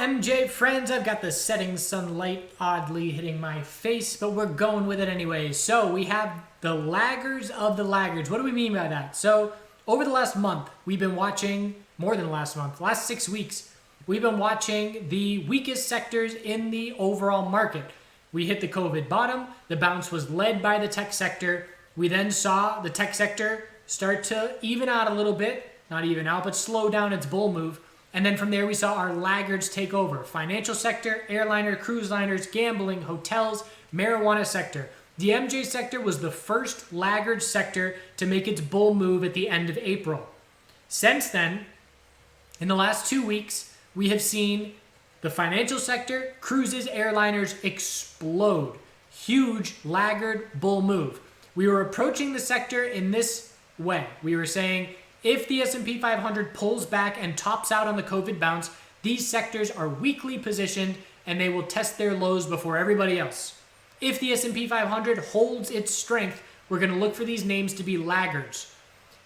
MJ friends? I've got the setting sunlight oddly hitting my face, but we're going with it anyway. So we have the laggards of the laggards. What do we mean by that? So over the last month, we've been watching, more than the last month, last 6 weeks, we've been watching the weakest sectors in the overall market. We hit the COVID bottom. The bounce was led by the tech sector. We then saw the tech sector start to even out a little bit, not even out, but slow down its bull move. And then from there, we saw our laggards take over. Financial sector, airliner, cruise liners, gambling, hotels, marijuana sector. The MJ sector was the first laggard sector to make its bull move at the end of April. Since then, in the last 2 weeks, we have seen the financial sector, cruises, airliners explode. Huge laggard bull move. We were approaching the sector in this way. We were saying, if the S&P 500 pulls back and tops out on the COVID bounce, these sectors are weakly positioned and they will test their lows before everybody else. If the S&P 500 holds its strength, we're going to look for these names to be laggards.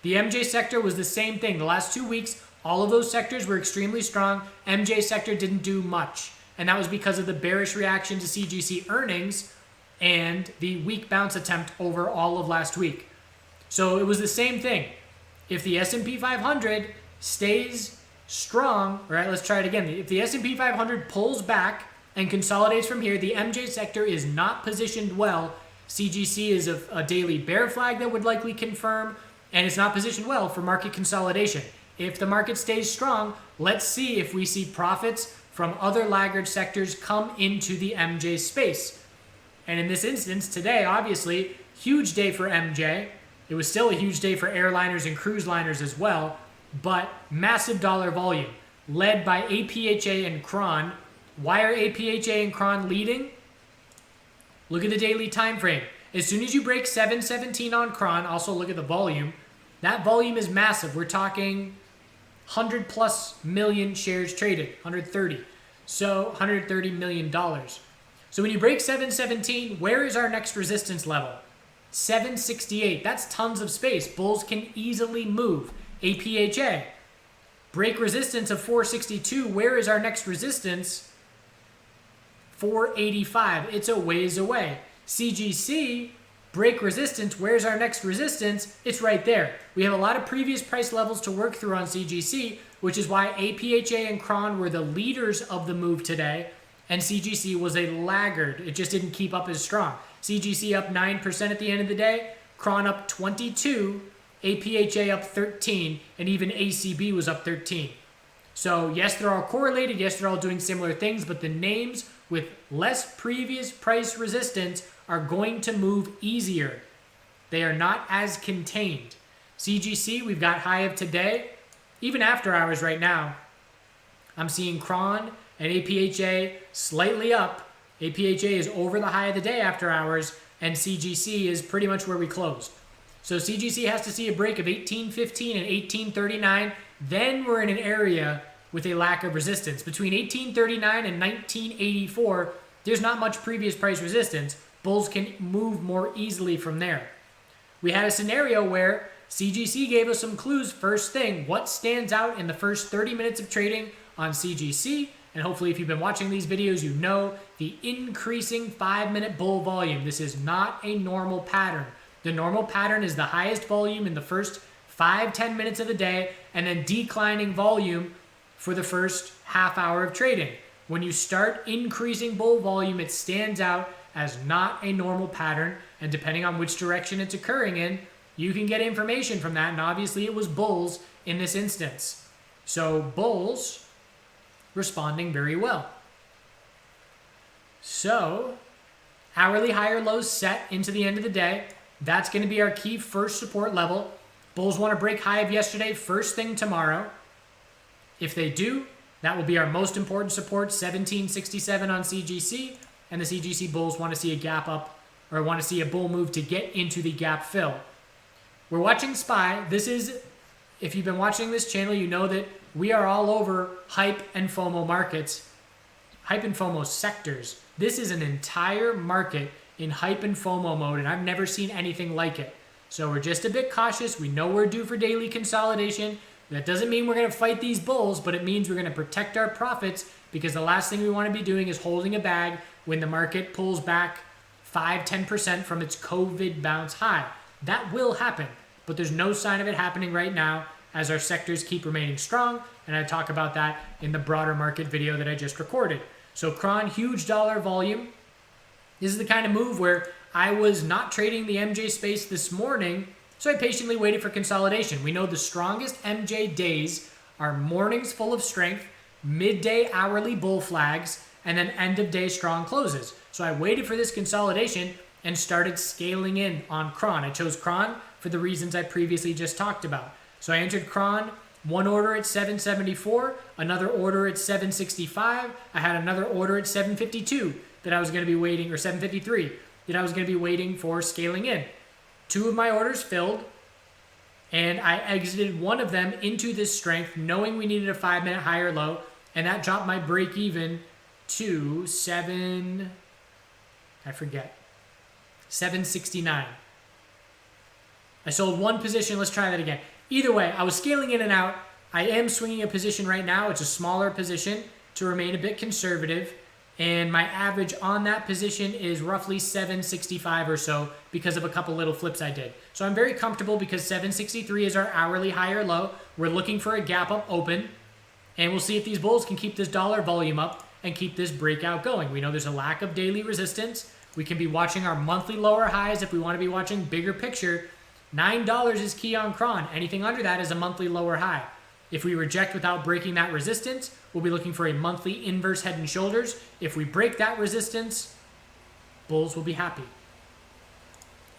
The MJ sector was the same thing. The last 2 weeks, all of those sectors were extremely strong. MJ sector didn't do much. And that was because of the bearish reaction to CGC earnings and the weak bounce attempt over all of last week. So it was the same thing. If the S&P 500 stays strong, all right, let's try it again. If the S&P 500 pulls back and consolidates from here, the MJ sector is not positioned well. CGC is a daily bear flag that would likely confirm, and it's not positioned well for market consolidation. If the market stays strong, let's see if we see profits from other laggard sectors come into the MJ space. And in this instance, today, obviously, huge day for MJ. It was still a huge day for airliners and cruise liners as well, but massive dollar volume led by APHA and Cron. Why are APHA and Cron leading? Look at the daily time frame. As soon as you break 717 on Cron, also look at the volume. That volume is massive. We're talking 100 plus million shares traded, 130. So $130 million. So when you break 717, where is our next resistance level? 768. That's tons of space. Bulls can easily move. APHA. Break resistance of 462. Where is our next resistance? 485. It's a ways away. CGC. Break resistance. Where's our next resistance? It's right there. We have a lot of previous price levels to work through on CGC, which is why APHA and Cron were the leaders of the move today, and CGC was a laggard. It just didn't keep up as strong. CGC up 9% at the end of the day, Cron up 22, APHA up 13, and even ACB was up 13. So yes, they're all correlated. Yes, they're all doing similar things, but the names with less previous price resistance are going to move easier. They are not as contained. CGC, we've got high of today. Even after hours right now, I'm seeing Cron and APHA slightly up. APHA is over the high of the day after hours, and CGC is pretty much where we closed. So CGC has to see a break of 1815 and 1839. Then we're in an area with a lack of resistance. Between 1839 and 1984, there's not much previous price resistance. Bulls can move more easily from there. We had a scenario where CGC gave us some clues. First thing, what stands out in the first 30 minutes of trading on CGC? And hopefully if you've been watching these videos, you know the increasing 5-minute bull volume. This is not a normal pattern. The normal pattern is the highest volume in the first 5-10 minutes of the day and then declining volume for the first half hour of trading. When you start increasing bull volume, it stands out as not a normal pattern, and depending on which direction it's occurring in, you can get information from that, and obviously it was bulls in this instance. So bulls responding very well. So hourly higher lows set into the end of the day. That's going to be our key first support level. Bulls want to break high of yesterday first thing tomorrow. If they do, that will be our most important support, 1767 on CGC, and the CGC bulls want to see a gap up or want to see a bull move to get into the gap fill. We're watching SPY. This is, if you've been watching this channel, you know that we are all over hype and FOMO markets, hype and FOMO sectors. This is an entire market in hype and FOMO mode, and I've never seen anything like it. So we're just a bit cautious. We know we're due for daily consolidation. That doesn't mean we're going to fight these bulls, but it means we're going to protect our profits, because the last thing we want to be doing is holding a bag when the market pulls back 5-10% from its COVID bounce high. That will happen, but there's no sign of it happening right now as our sectors keep remaining strong, and I talk about that in the broader market video that I just recorded. So Cron, huge dollar volume. This is the kind of move where I was not trading the MJ space this morning, so I patiently waited for consolidation. We know the strongest MJ days are mornings full of strength, midday hourly bull flags, and then end of day strong closes. So I waited for this consolidation and started scaling in on Cron. I chose Cron for the reasons I previously just talked about. So I entered Cron, one order at 774, another order at 765. I had another order at 752 that I was going to be waiting, or 753 that I was going to be waiting for scaling in. 2 of my orders filled, and I exited one of them into this strength, knowing we needed a 5-minute higher low, and that dropped my break even to 769. I sold one position. Let's try that again. Either way, I was scaling in and out. I am swinging a position right now. It's a smaller position to remain a bit conservative. And my average on that position is roughly 765 or so because of a couple little flips I did. So I'm very comfortable because 763 is our hourly higher low. We're looking for a gap up open. And we'll see if these bulls can keep this dollar volume up and keep this breakout going. We know there's a lack of daily resistance. We can be watching our monthly lower highs if we want to be watching bigger picture. $9 is key on Cron. Anything under that is a monthly lower high. If we reject without breaking that resistance, we'll be looking for a monthly inverse head and shoulders. If we break that resistance, bulls will be happy.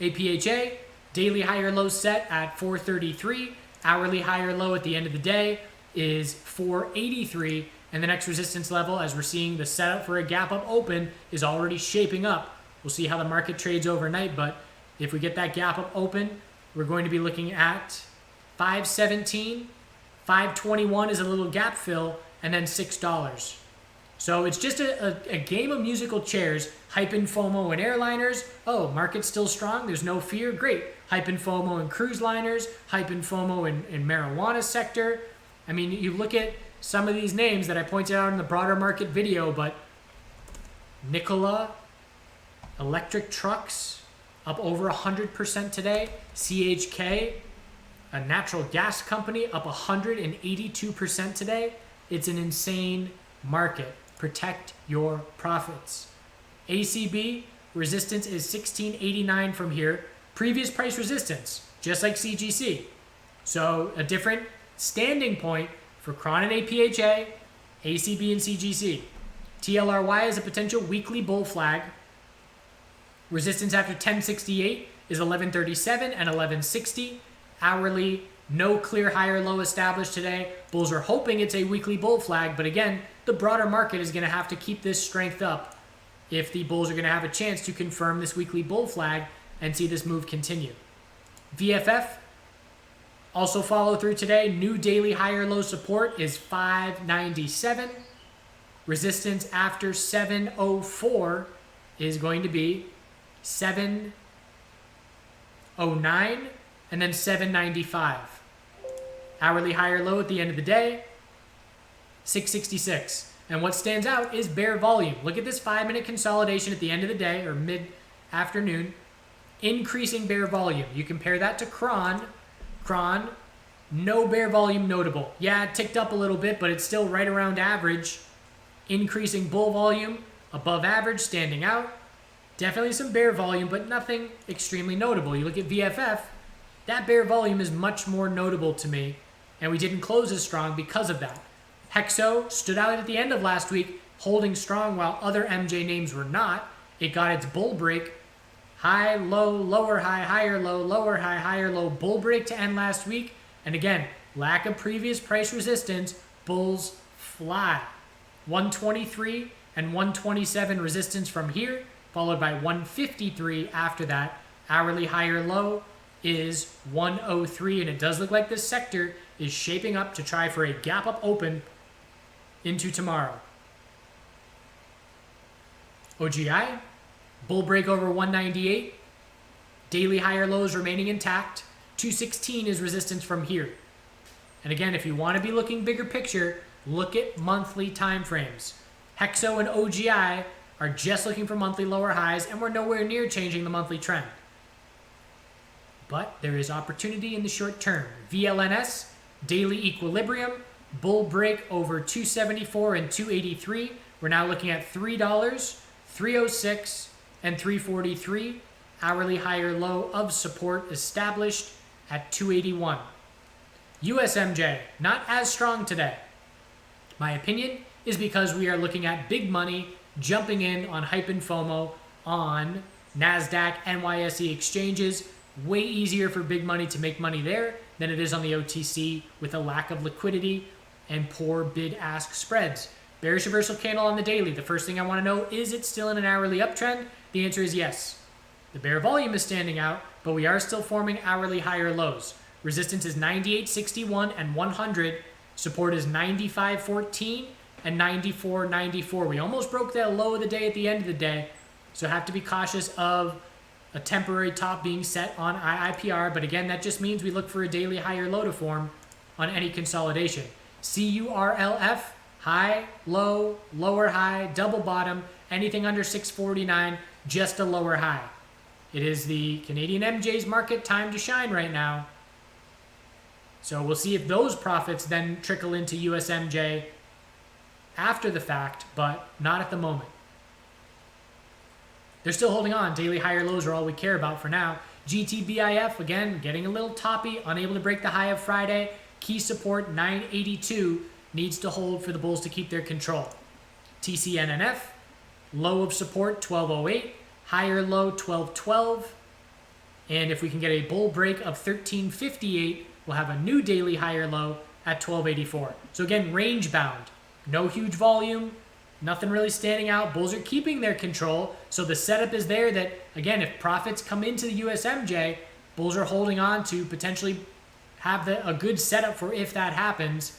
APHA, daily higher low set at 433. Hourly higher low at the end of the day is 483. And the next resistance level, as we're seeing the setup for a gap up open, is already shaping up. We'll see how the market trades overnight, but if we get that gap up open, we're going to be looking at 517, 521 is a little gap fill, and then $6. So it's just a game of musical chairs. Hype and FOMO and airliners. Oh, market's still strong. There's no fear. Great. Hype and FOMO and cruise liners. Hype and FOMO in marijuana sector. I mean, you look at some of these names that I pointed out in the broader market video, but Nikola, electric trucks, up over 100% today. CHK, a natural gas company, up 182% today. It's an insane market. Protect your profits. ACB, resistance is 1689 from here. Previous price resistance, just like CGC. So a different standing point for Cron and APHA, ACB and CGC. TLRY is a potential weekly bull flag. Resistance after 1068 is 1137 and 1160. Hourly, no clear higher low established today. Bulls are hoping it's a weekly bull flag, but again, the broader market is going to have to keep this strength up if the bulls are going to have a chance to confirm this weekly bull flag and see this move continue. VFF, also follow through today. New daily higher low support is 597. Resistance after 704 is going to be 709 and then 795. Hourly higher low at the end of the day, 666. And what stands out is bear volume. Look at this 5-minute consolidation at the end of the day or mid-afternoon. Increasing bear volume. You compare that to Cron. Cron, no bear volume notable. Yeah, it ticked up a little bit, but it's still right around average. Increasing bull volume, above average, standing out. Definitely some bear volume, but nothing extremely notable. You look at VFF, that bear volume is much more notable to me, and we didn't close as strong because of that. Hexo stood out at the end of last week, holding strong while other MJ names were not. It got its bull break. High, low, lower high, higher low, lower high, higher low, bull break to end last week. And again, lack of previous price resistance, bulls fly. 123 and 127 resistance from here, followed by 153 after that. Hourly higher low is 103, and it does look like this sector is shaping up to try for a gap up open into tomorrow. OGI, bull break over 198. Daily higher lows remaining intact. 216 is resistance from here. And again, if you want to be looking bigger picture, look at monthly time frames. Hexo and OGI are just looking for monthly lower highs, and we're nowhere near changing the monthly trend. But there is opportunity in the short term. VLNS, daily equilibrium, bull break over 274 and 283. We're now looking at $3, 306, and 343. Hourly higher low of support established at 281. USMJ, not as strong today. My opinion is because we are looking at big money jumping in on hype and FOMO on NASDAQ, NYSE exchanges. Way easier for big money to make money there than it is on the OTC with a lack of liquidity and poor bid-ask spreads. Bearish reversal candle on the daily. The first thing I want to know, is it still in an hourly uptrend? The answer is yes. The bear volume is standing out, but we are still forming hourly higher lows. Resistance is 98.61 and 100. Support is 95.14 and 94.94. We almost broke that low of the day at the end of the day, so have to be cautious of a temporary top being set on IIPR, but again, that just means we look for a daily higher low to form on any consolidation. CURLF, high, low, lower high, double bottom, anything under 649, just a lower high. It is the Canadian MJ's market time to shine right now. So we'll see if those profits then trickle into USMJ after the fact, but not at the moment. They're still holding on. Daily higher lows are all we care about for now. GTBIF, again, getting a little toppy, unable to break the high of Friday. Key support 982 needs to hold for the bulls to keep their control. TCNNF, low of support 1208, higher low 1212. And if we can get a bull break of 1358, we'll have a new daily higher low at 1284. So again, range bound. No huge volume. Nothing really standing out. Bulls are keeping their control. So the setup is there that, again, if profits come into the USMJ, bulls are holding on to potentially have a good setup for if that happens.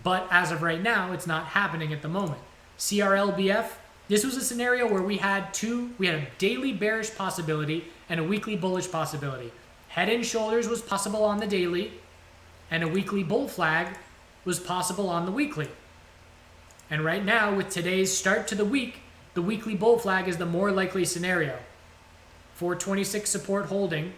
But as of right now, it's not happening at the moment. CRLBF, this was a scenario where we had a daily bearish possibility and a weekly bullish possibility. Head and shoulders was possible on the daily, and a weekly bull flag was possible on the weekly. And right now, with today's start to the week, the weekly bull flag is the more likely scenario. 426 support holding,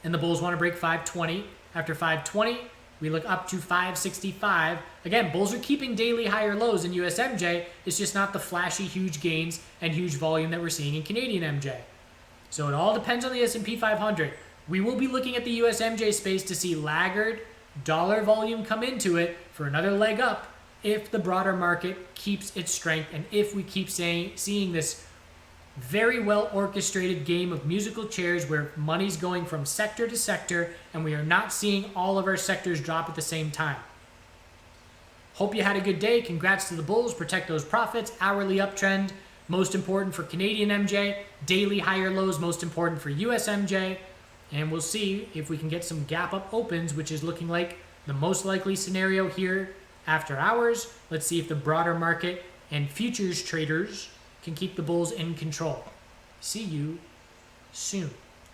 and the bulls want to break 520. After 520, we look up to 565. Again, bulls are keeping daily higher lows in USMJ. It's just not the flashy huge gains and huge volume that we're seeing in Canadian MJ. So it all depends on the S&P 500. We will be looking at the USMJ space to see laggard dollar volume come into it for another leg up if the broader market keeps its strength and if we keep seeing this very well orchestrated game of musical chairs where money's going from sector to sector and we are not seeing all of our sectors drop at the same time. Hope you had a good day. Congrats to the bulls. Protect those profits. Hourly uptrend, most important for Canadian MJ. Daily higher lows, most important for US MJ. And we'll see if we can get some gap up opens, which is looking like the most likely scenario here after hours. Let's see if the broader market and futures traders can keep the bulls in control. See you soon.